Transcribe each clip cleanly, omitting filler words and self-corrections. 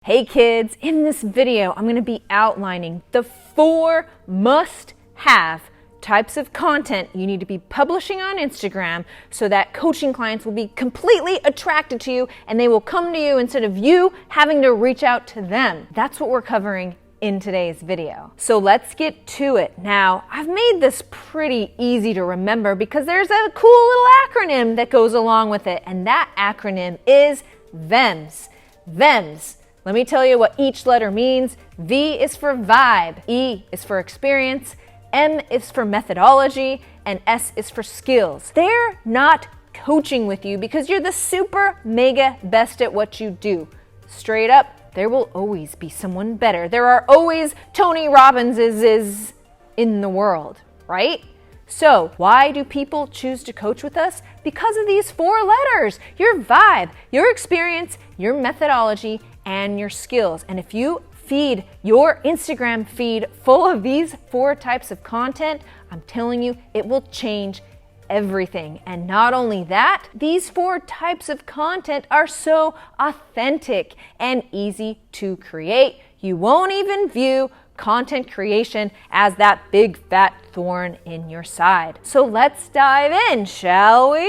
Hey kids, in this video I'm going to be outlining the 4 must-have types of content you need to be publishing on Instagram so that coaching clients will be completely attracted to you and they will come to you instead of you having to reach out to them. That's what we're covering in today's video. So let's get to it. Now, I've made this pretty easy to remember because there's a cool little acronym that goes along with it, and that acronym is VEMS. VEMS. Let me tell you what each letter means. V is for vibe, E is for experience, M is for methodology, and S is for skills. They're not coaching with you because you're the super mega best at what you do. Straight up, there will always be someone better. There are always Tony Robbinses in the world, right? So why do people choose to coach with us? Because of these 4 letters: your vibe, your experience, your methodology, and your skills. And if you feed your Instagram feed full of these 4 types of content, I'm telling you, it will change everything. And not only that, these 4 types of content are so authentic and easy to create. You won't even view content creation as that big fat thorn in your side. So let's dive in, shall we?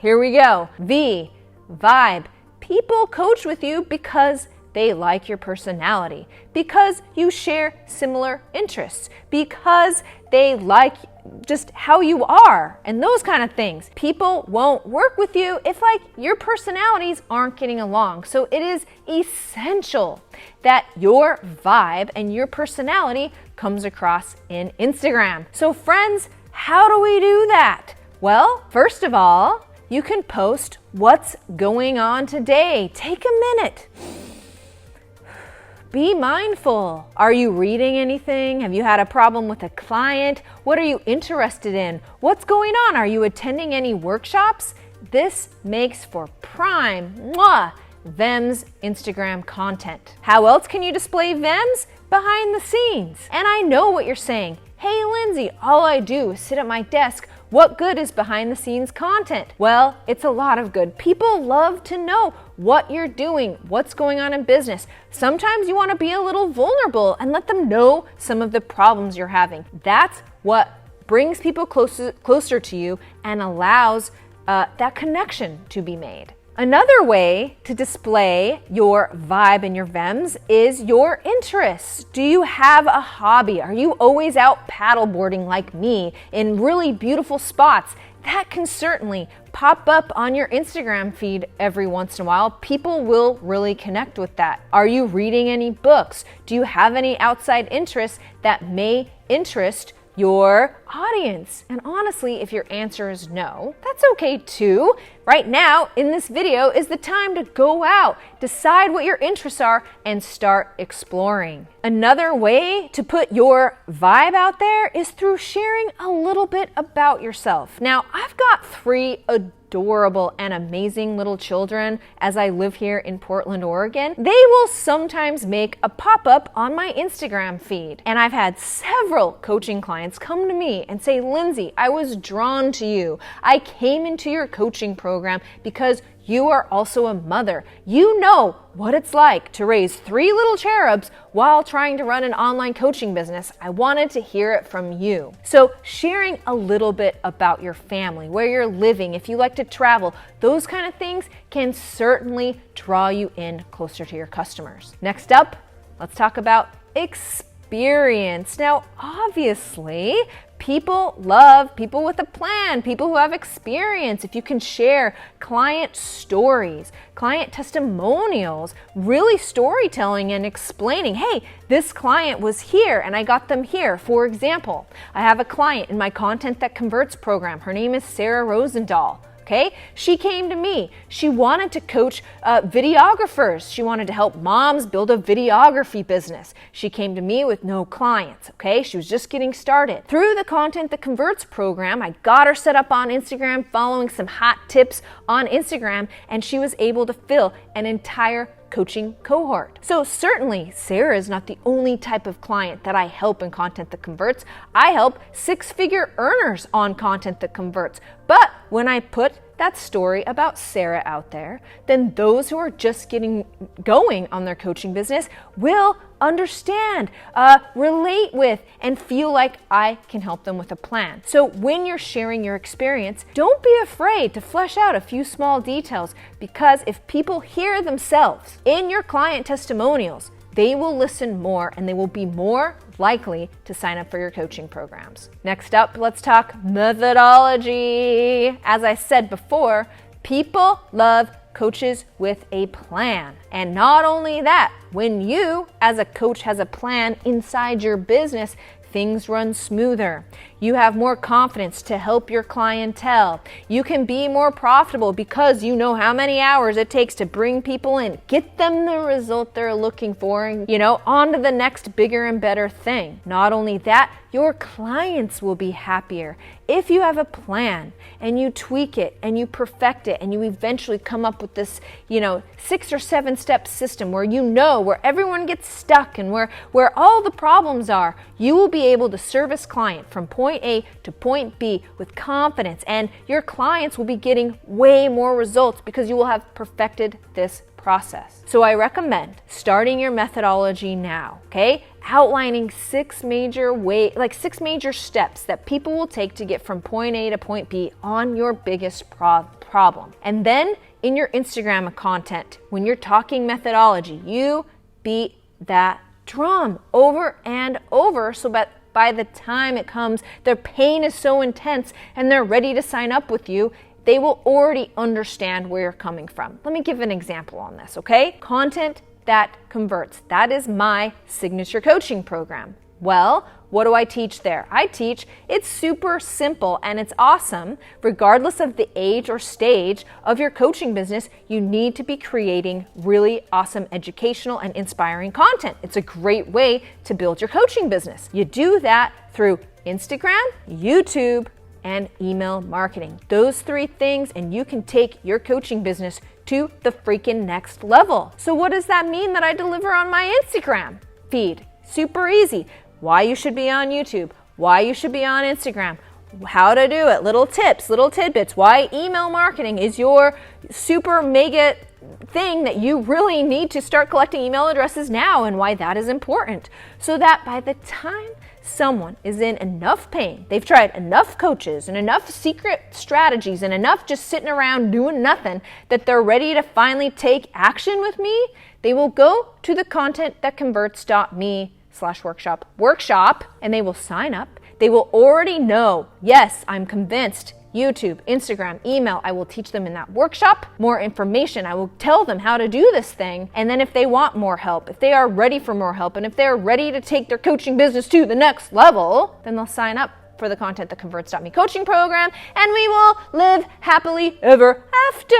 Here we go. V, vibe. People coach with you because they like your personality, because you share similar interests, because they like just how you are and those kind of things. People won't work with you if your personalities aren't getting along. So it is essential that your vibe and your personality comes across in Instagram. So friends, how do we do that? Well, first of all, you can post what's going on today. Take a minute. Be mindful. Are you reading anything? Have you had a problem with a client? What are you interested in? What's going on? Are you attending any workshops? This makes for prime VEMS Instagram content. How else can you display VEMS? Behind the scenes. And I know what you're saying. Hey Lindsay, all I do is sit at my desk. What good is behind the scenes content? Well, it's a lot of good. People love to know what you're doing, what's going on in business. Sometimes you want to be a little vulnerable and let them know some of the problems you're having. That's what brings people closer to you and allows that connection to be made. Another way to display your vibe and your VEMS is your interests. Do you have a hobby? Are you always out paddleboarding like me in really beautiful spots? That can certainly pop up on your Instagram feed every once in a while. People will really connect with that. Are you reading any books? Do you have any outside interests that may interest your audience? And honestly, if your answer is no, that's okay too. Right now, in this video, is the time to go out, decide what your interests are, and start exploring. Another way to put your vibe out there is through sharing a little bit about yourself. Now, I've got 3 adorable and amazing little children as I live here in Portland, Oregon. They will sometimes make a pop-up on my Instagram feed. And I've had several coaching clients come to me and say, Lindsay, I was drawn to you. I came into your coaching program because you are also a mother. You know what it's like to raise 3 little cherubs while trying to run an online coaching business. I wanted to hear it from you. So sharing a little bit about your family, where you're living, if you like to travel, those kind of things can certainly draw you in closer to your customers. Next up, let's talk about experience. Now, obviously, people love people with a plan, people who have experience. If you can share client stories, client testimonials, really storytelling and explaining, hey, this client was here and I got them here. For example, I have a client in my Content That Converts program. Her name is Sarah Rosendahl. Okay, she came to me. She wanted to coach videographers. She wanted to help moms build a videography business. She came to me with no clients. Okay, she was just getting started. Through the Content That Converts program, I got her set up on Instagram, following some hot tips on Instagram, and she was able to fill an entire coaching cohort. So certainly Sarah is not the only type of client that I help in Content That Converts. I help 6-figure earners on Content That Converts. But when I put that story about Sarah out there, then those who are just getting going on their coaching business will understand, relate with, and feel like I can help them with a plan. So when you're sharing your experience, don't be afraid to flesh out a few small details, because if people hear themselves in your client testimonials, they will listen more and they will be more likely to sign up for your coaching programs. Next up, let's talk methodology. As I said before, people love coaches with a plan. And not only that, when you as a coach has a plan inside your business, things run smoother. You have more confidence to help your clientele. You can be more profitable because you know how many hours it takes to bring people in, get them the result they're looking for, and on to the next bigger and better thing. Not only that, your clients will be happier. If you have a plan and you tweak it and you perfect it and you eventually come up with this, 6 or 7 step system where where everyone gets stuck and where all the problems are, you will be able to service client from point A to point B with confidence, and your clients will be getting way more results because you will have perfected this process. So I recommend starting your methodology now, okay? Outlining 6 major steps that people will take to get from point A to point B on your biggest problem. And then in your Instagram content, when you're talking methodology, you beat that drum over and over so that by the time it comes, their pain is so intense and they're ready to sign up with you, they will already understand where you're coming from. Let me give an example on this, okay? Content that converts. That is my signature coaching program. Well, what do I teach there? It's super simple and it's awesome. Regardless of the age or stage of your coaching business, you need to be creating really awesome educational and inspiring content. It's a great way to build your coaching business. You do that through Instagram, YouTube, and email marketing. Those 3 things, and you can take your coaching business to the freaking next level. So what does that mean that I deliver on my Instagram feed? Super easy. Why you should be on YouTube, why you should be on Instagram, how to do it, little tips, little tidbits, why email marketing is your super mega thing that you really need to start collecting email addresses now, and why that is important. So that by the time someone is in enough pain, they've tried enough coaches and enough secret strategies and enough just sitting around doing nothing, that they're ready to finally take action with me, they will go to the content-that-converts.me/workshop, and they will sign up. They will already know, yes, I'm convinced. YouTube, Instagram, email, I will teach them in that workshop more information. I will tell them how to do this thing. And then if they want more help, if they are ready for more help, and if they're ready to take their coaching business to the next level, then they'll sign up for the Content That Converts.me coaching program, and we will live happily ever after.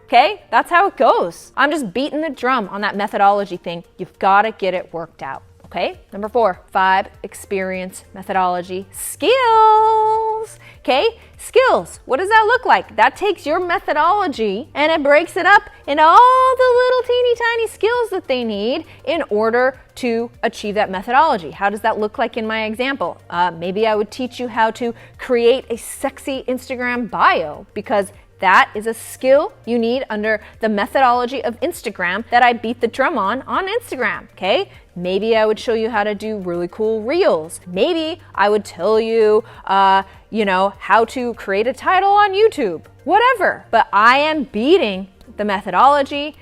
Okay, that's how it goes. I'm just beating the drum on that methodology thing. You've got to get it worked out. Okay, number 4, 5 experience methodology skills. Okay, skills. What does that look like? That takes your methodology and it breaks it up into all the little teeny tiny skills that they need in order to achieve that methodology. How does that look like in my example? Maybe I would teach you how to create a sexy Instagram bio, because that is a skill you need under the methodology of Instagram that I beat the drum on Instagram, okay? Maybe I would show you how to do really cool reels. Maybe I would tell you, how to create a title on YouTube, whatever. But I am beating the methodology,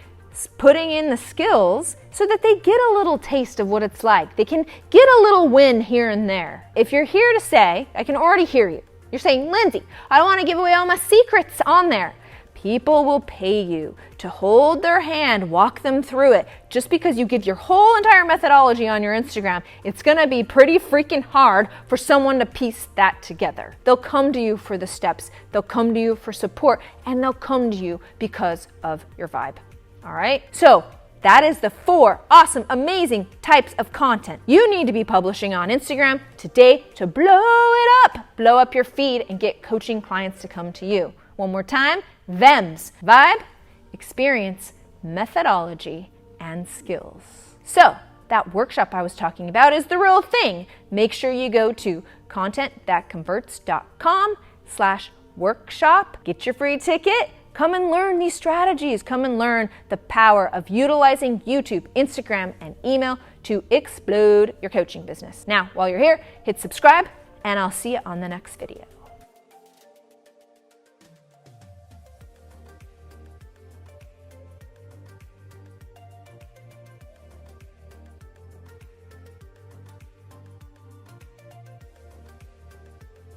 putting in the skills so that they get a little taste of what it's like. They can get a little win here and there. If you're here to say, I can already hear you. You're saying, Lindsay, I don't want to give away all my secrets on there. People will pay you to hold their hand, walk them through it. Just because you give your whole entire methodology on your Instagram, it's going to be pretty freaking hard for someone to piece that together. They'll come to you for the steps. They'll come to you for support, and they'll come to you because of your vibe. All right? So that is the 4 awesome, amazing types of content you need to be publishing on Instagram today to blow up your feed and get coaching clients to come to you. One more time, VEMS, vibe, experience, methodology, and skills. So that workshop I was talking about is the real thing. Make sure you go to contentthatconverts.com/workshop workshop, get your free ticket. Come and learn these strategies. Come and learn the power of utilizing YouTube, Instagram, and email to explode your coaching business. Now, while you're here, hit subscribe, and I'll see you on the next video.